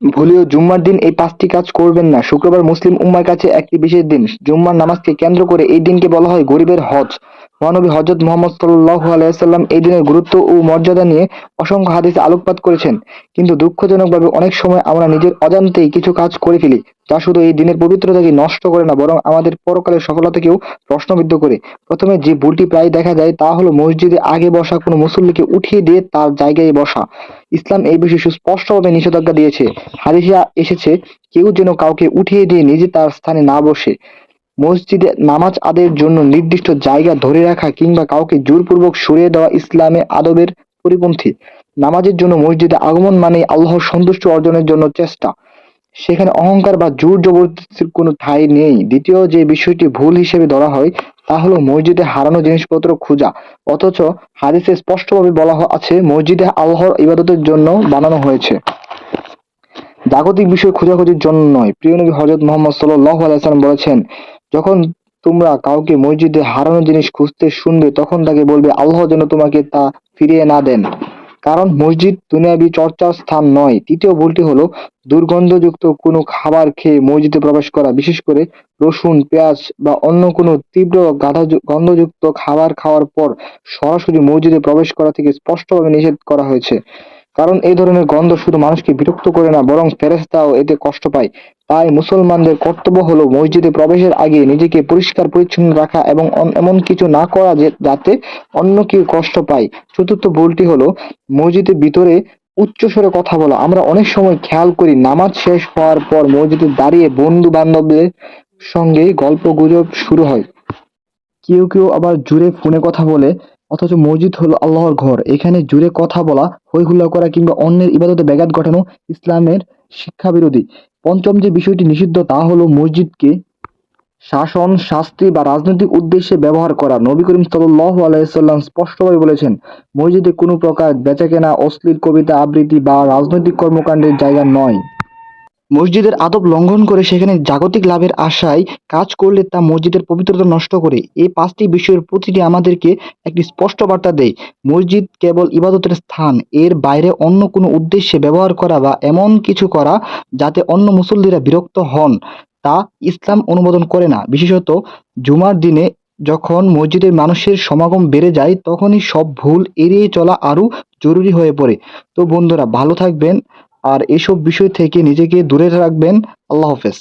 ভুলেও জুম্মার দিন এই ৫টি কাজ করবেন না। শুক্রবার মুসলিম উম্মার কাছে একটি বিশেষ দিন। জুম্মার নামাজকে কেন্দ্র করে এই দিনকে বলা হয় গরিবের হজ। মহানবী হযরত মুহাম্মদ সাল্লাল্লাহু আলাইহি ওয়াসাল্লাম এই দিনের গুরুত্ব ও মর্যাদা নিয়ে অসংখ্য হাদিসে আলোকপাত করেছেন। কিন্তু দুঃখজনকভাবে অনেক সময় আমরা নিজের অজান্তেই কিছু কাজ করে ফেলি, যা শুধু এই দিনের পবিত্রতাকে নষ্ট করে না, বরং আমাদের পরকালের সফলতাকেও প্রশ্নবিদ্ধ করে। প্রথমে যে ভুলটি প্রায় দেখা যায় তা হলো মসজিদে আগে বসা কোনো মুসল্লিকে উঠিয়ে দিয়ে তার জায়গায় বসা। ইসলাম এই বিষয়ে সুস্পষ্টভাবে নিষেধাজ্ঞা দিয়েছে। হাদিসে এসেছে, কেউ যেন কাউকে উঠিয়ে দিয়ে নিজে তার স্থানে না বসে। মসজিদে নামাজ আদায়ের জন্য নির্দিষ্ট জায়গা ধরে রাখা কিংবা কাউকে জোরপূর্বক সরিয়ে দেওয়া ইসলামের আদবের পরিপন্থী। নামাজের জন্য মসজিদে আগমন মানেই আল্লাহর সন্তুষ্টি অর্জনের জন্য চেষ্টা। সেখানে অহংকার বা জোর জবরদস্তির কোনো ঠাঁই নেই। দ্বিতীয় যে বিষয়টি ভুল হিসেবে ধরা হয় তা হলো মসজিদে হারানো জিনিসপত্র খোঁজা। অথচ হাদিসে স্পষ্টভাবে বলা আছে মসজিদে আল্লাহর ইবাদতের জন্য বানানো হয়েছে, জাগতিক বিষয় খোঁজাখুঁজির জন্য নয়। প্রিয় নবী হযরত মুহাম্মদ সাল্লাল্লাহু আলাইহি ওয়াসাল্লাম বলেছেন, যখন তোমরা কাউকে মসজিদে হারানো জিনিস খুঁজতে শুনবে তখন তাকে বলবে আল্লাহ যেন তোমাকে তা ফিরিয়ে না দেন। কারণ মসজিদ দুনিয়াবী চর্চার স্থান নয়। তৃতীয় ভুলটি হলো দুর্গন্ধযুক্ত কোনো খাবার খেয়ে মসজিদে প্রবেশ করা, বিশেষ করে রসুন, পেঁয়াজ বা অন্য কোনো তীব্র গন্ধযুক্ত খাবার খাওয়ার পর সরাসরি মসজিদে প্রবেশ করা থেকে স্পষ্টভাবে নিষেধ করা হয়েছে। কারণ এই ধরনের গন্ধ শুধু মানুষকে বিরক্ত করে না, বরং ফেরেশতাও এতে কষ্ট পায়। তাই মুসলমানদের কর্তব্য হলো মসজিদে প্রবেশের আগে নিজেকে পরিষ্কার পরিচ্ছন্ন রাখা এবং এমন কিছু না করা যাতে অন্য কেউ কষ্ট পায়। চতুর্থ ভুলটি হলো মসজিদের ভিতরে উচ্চস্বরে কথা বলা। আমরা অনেক সময় খেয়াল করি নামাজ শেষ হওয়ার পর মসজিদে দাঁড়িয়ে বন্ধু বান্ধবদের সঙ্গে গল্প গুজব শুরু হয়। কেউ কেউ আবার জোরে ফোনে কথা বলে। অথচ মসজিদ হলো আল্লাহর ঘর। এখানে জোরে কথা বলা, হই-হুল্লোড় করা কিংবা অন্যের ইবাদতে ব্যাঘাত ঘটানো ইসলামের শিক্ষাবিরোধী। পঞ্চম যে বিষয়টি নিষিদ্ধ তা হলো মসজিদকে শাসন, শাস্তি বা রাজনৈতিক উদ্দেশ্যে ব্যবহার করা। নবী করিম সাল্লাল্লাহু আলাইহি ওয়াসাল্লাম স্পষ্টভাবে বলেছেন, মসজিদে কোনো প্রকার বেচাকেনা, অশ্লীল কবিতা আবৃত্তি বা রাজনৈতিক কর্মকাণ্ডের জায়গা নয়। মসজিদের আদব লঙ্ঘন করে সেখানে জাগতিক লাভের আশায় কাজ করলে তা মসজিদের পবিত্রতা নষ্ট করে। এই ৫টি বিষয়ের প্রতিটি আমাদেরকে একটি স্পষ্ট বার্তা দেয়। মসজিদ কেবল ইবাদতের স্থান, এর বাইরে অন্য কোনো উদ্দেশ্যে ব্যবহার করা বা এমন কিছু করা যাতে অন্য মুসল্লিরা বিরক্ত হন, তা ইসলাম অনুমোদন করে না। বিশেষত জুমার দিনে যখন মসজিদে মানুষের সমাগম বেড়ে যায় তখনই সব ভুল এড়িয়ে চলা আরও জরুরি হয়ে পড়ে। তো বন্ধুরা, ভালো থাকবেন আর এসব বিষয় থেকে নিজেকে দূরে রাখবেন। আল্লাহ হাফেজ।